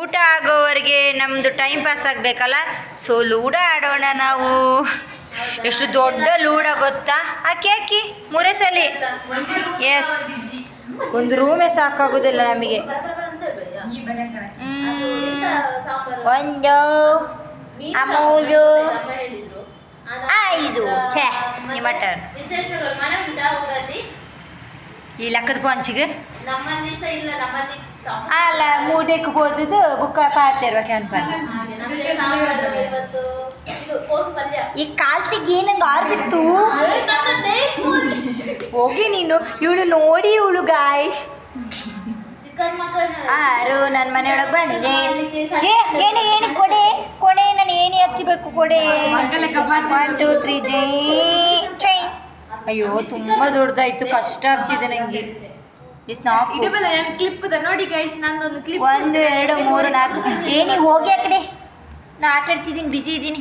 ಊಟ ಆಗೋವರೆಗೆ ನಮ್ಮದು time pass ಆಗಬೇಕಲ್ಲ. So ludo ಆಡೋಣ ನಾವು. ಎಷ್ಟು ದೊಡ್ಡ ಲೂಡೋ ಗೊತ್ತಾ? ಹಾಕಿ ಮೂರೇ ಸಲ. ಎಸ್, ಒಂದು ರೂಮೇ ಸಾಕಾಗೋದಿಲ್ಲ ನಮಗೆ. ಒಂದು ಅಮೂಲು 5 ಛೇ ನಿಮಟರ್ ಈ ಲೆಕ್ಕದ ಪಂಚಿಗೆ ಅಲ್ಲ ಮೂಟೆಗೆ ಹೋದದು ಬುಕ್ಕ ಪಾತಿರ್ಬೇಕು ಅನ್ಬಾರ್ದು. ಈ ಕಾಲ್ತಿಗೆ ನಂಗೆ ಆರ್ಬಿತ್ತು ಹೋಗಿ ನೀನು. ಇವಳು ನೋಡಿ ಇವಳು ಗಾಯ್ಸ್ ಆರು ನನ್ನ ಮನೆಯೊಳಗೆ ಬಂದೆ. ಏಣಿ ಕೊಡೆ ನಾನು ಏಣಿ ಹಚ್ಚಬೇಕು ಕೊಡೆ. 1 2 3 ಜೈ. ಅಯ್ಯೋ ತುಂಬ ದೊಡ್ಡದಾಯ್ತು, ಕಷ್ಟ ಆಗ್ತಿದೆ ನನಗೆ. ನೋಡಿ ಗೈಸ್, ನಂದೊಂದು ಕ್ಲಿಪ್. 1 2 3 4 ಏನಿ ಹೋಗಿ ಆ ಕಡೆ. ನಾ ಆಟ ಆಡ್ತಿದ್ದೀನಿ, ಬಿಜಿ ಇದ್ದೀನಿ.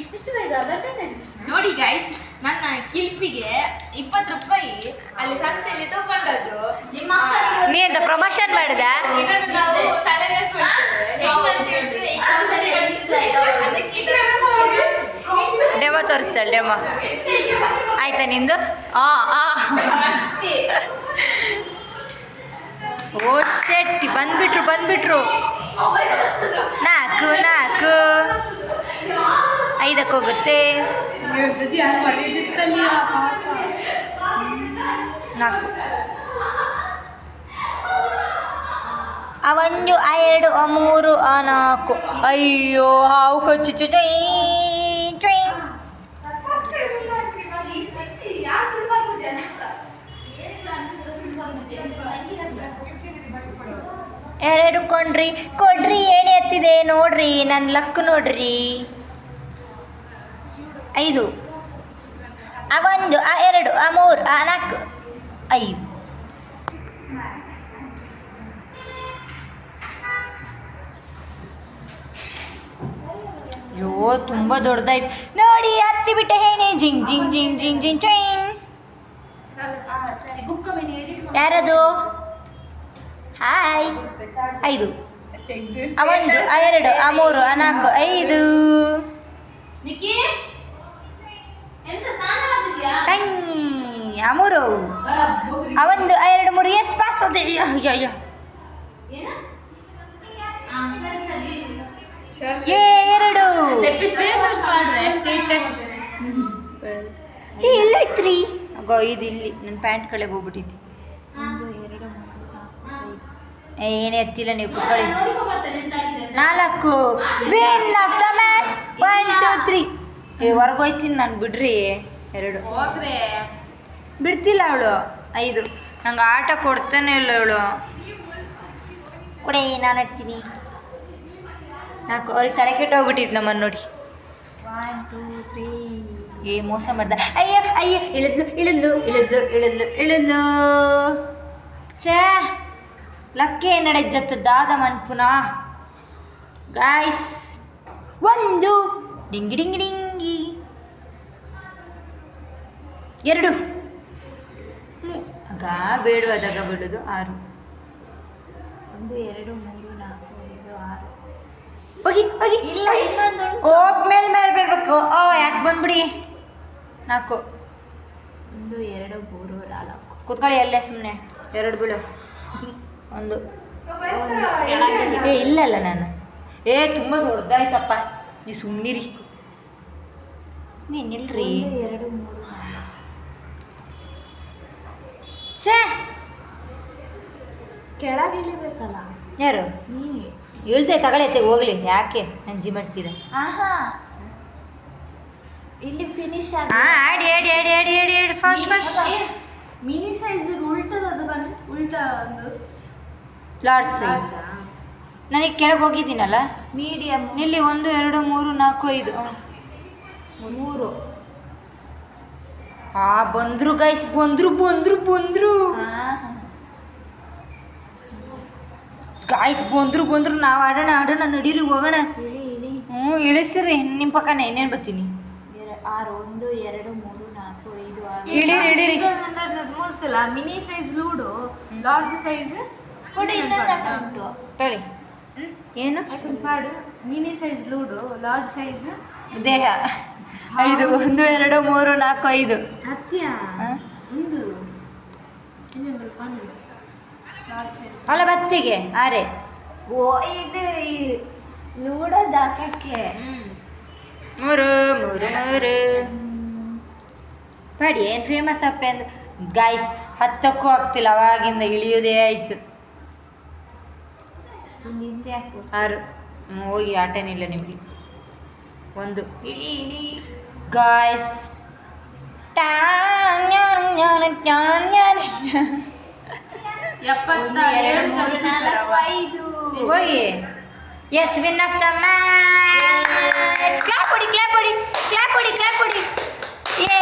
ನೋಡಿ ಗೈಸ್, ನನ್ನ ಕ್ಲಿಪ್ಪಿಗೆ 20 ರೂಪಾಯಿ ಅಲ್ಲಿ ಸಂತೆಯಲ್ಲಿ ತಗೊಂಡದ್ದು. ನೀ ಅಂತ ಪ್ರಮೋಷನ್ ಮಾಡಿದ? ಇದನ್ನು ನಾವು ತಲೆ ಮೇಲೆ ಡೆಮೋ ತೋರಿಸ್ತಾಳೆ. ಡೆಮೋ ಆಯ್ತಾ ನಿಂದು? ಓ ಶೆಟ್ಟಿ ಬಂದ್ಬಿಟ್ರು. 4 5ಕ್ಕೆ ಹೋಗುತ್ತೆ. 4 1 2 3 4. ಅಯ್ಯೋ ಹಾವು ಕಚ್ಚು ಚೈ. ಎರಡು ಕೊಡ್ರಿ ಏಣಿ ಎತ್ತಿದೆ ನೋಡ್ರಿ, ನನ್ನ ಲಕ್ ನೋಡ್ರಿ. 5 1 2 3 4 5. ಅಯ್ಯೋ ತುಂಬ ದೊಡ್ಡದಾಯ್ತು ನೋಡಿ. ಹತ್ತಿ ಬಿಟ್ಟೆ ಹೇಳಿ ಜಿಂಗ್ ಜಿಂಗ್ ಜಿಂಗ್ ಜಿಂಗ್ ಜಿಂಗ್ ಚೈನ್. ಯಾರದು? ಹಾಯ್. 5 1 2 3 4 5. ಅಮೂರು 1 2 3 ಎಸ್ ಪಾಸ್ ಅದೇ. ಅಯ್ಯೋ 2 ಎಲ್ಲೈತ್ರಿ ಅಗೋ ಇದು ಇಲ್ಲಿ ನನ್ನ ಪ್ಯಾಂಟ್ ಕಳೆಗೆ ಹೋಗ್ಬಿಟ್ಟಿದ್ದೆ. 1 2 3 ಏನೇ ಎತ್ತಿಲ್ಲ, ನೀವು ಕುತ್ಕೊಳ್ಳಿ. 4 ವಿನ್ ಆಫ್ ದ ಮ್ಯಾಚ್. 1 2 3 ಹೊರಗೋಯ್ತೀನಿ ನಾನು, ಬಿಡ್ರಿ. 2 ಬಿಡ್ತಿಲ್ಲ ಅವಳು. 5 ನಂಗೆ ಆಟ ಕೊಡ್ತಾನೆ ಇಲ್ಲ ಇವಳು. ಕೊಡೆ ನಾನು ಆಡ್ತೀನಿ. 4 ಅವ್ರಿಗೆ ತಲೆ ಕೆಟ್ಟೋಗ್ಬಿಟ್ಟಿದ್ದು ನಮ್ಮನ್ನು ನೋಡಿ. 1 2 3 ಮೋಸ ಮಾಡ್ದ. ಅಯ್ಯ ಇಳಿದ್ಲು ಛೇ ಲಕ್ಕೆ ನಡೆಜ್ಜತ್ತದಾದ ಮನ್ ಪುನಃ. ಗಾಯ್ಸ್ 1 ಡಿಂಗಿ 2 ಆಗ ಬೇಡವಾದಾಗ ಬಿಡೋದು. 6 1 2 3 4 5 6 ಹೋಗಿ ಇಲ್ಲ ಇನ್ನೊಂದು ಹೋಗ್ ಮೇಲೆ ಬೀಳ್ಬೇಕು. ಯಾಕೆ ಬಂದ್ಬಿಡಿ. 4 1 2 3 4 ಕೂತ್ಕೊಳ್ಳಿ ಅಲ್ಲೇ ಸುಮ್ಮನೆ. 2 ಬೀಳು. 1 ಇಲ್ಲಲ್ಲ ನಾನು. ತುಂಬ ದೊಡ್ಡದಾಯ್ತಪ್ಪ, ನೀವು ಸುಮ್ಮನಿರಿ. ನೀನಿಲ್ರಿ. 1 2 3 4 ಛೇ ಕೆಳಗೆ ಇಳಿಬೇಕಲ್ಲ. ಯಾರು ನೀ ಹೇಳ್ತೆ ತಗೊಳೈತೆ ಹೋಗ್ಲಿ. ಯಾಕೆ ನಂಜಿ ಮಾಡ್ತೀರ? ಇಲ್ಲಿ ಫಿನಿಶ್ ಆಡಿ ಫಾಸ್ಟ್. ಮಿನಿ ಸೈಜಿಗೆ ಉಲ್ಟದ ಬನ್ನಿ. ಒಂದು ಲಾರ್ಜ್ ಸೈಜ್. ನನಗೆ ಕೆಳಗೆ ಹೋಗಿದ್ದೀನಲ್ಲ. ಮೀಡಿಯಮ್ ಇಲ್ಲಿ 1 2 3 4 5 3. ಬಂದ್ರು ಗೈಸ್, ಬಂದ್ರು ಗಾಯ್ಸ್, ಬಂದ್ರು. ನಾವು ಆಡೋಣ ನಡೀರಿ ಹೋಗೋಣ. ಇಳಿಸ್ರಿ ನಿಮ್ಮ ಪಕ್ಕನೇ. ಇನ್ನೇನು ಬರ್ತೀನಿ. 6 1 2 3 4 5 6 ಇಳಿರಿ. Mini size ludo, large size ತೊಳಿ ಏನು ಪಾಡು mini size ludo large size ದೇಹ 5 1 2 3 4 5 ಹತ್ಯ ಹ? ಒಂದು ಇನ್ನೊಂದು ಪಾಡು ಲಾರ್ಜ್ ಸೈಜ್ ಅಲ್ಲ ಬತ್ತಿಗೆ ಆರೆ ಓ ಇದು ಲೂಡೋದು ಹಾಕಕ್ಕೆ 3 3 3 ಮಾಡಿ ಏನು ಫೇಮಸ್ ಅಪ್ಪೆ ಅಂದ್ರೆ ಗಾಯ್ಸ್ 10ಕ್ಕೂ ಆಗ್ತಿಲ್ಲ ಅವಾಗಿಂದ ಇಳಿಯೋದೇ ಆಯಿತು ಒಂದು ಹಿಂದೆ ಹಾಕು 6 ಹೋಗಿ ಆಟನಿಲ್ಲ ನಿಮಗೆ 1 ಇಳಿ ಇಳಿ ಗಾಯ್ಸ್ ಒಂದು ಎರಡು ಮೂರು ನಾಲ್ಕು ಐದು ಹೋಗಿ yes win of the match clap ಹೊಡಿ ಕ್ಲಾಪ್ ಹೊಡಿ ಕ್ಲಾಪ್ ಹೊಡಿ ಕ್ಲಾಪ್ ಹೊಡಿ ಯೇ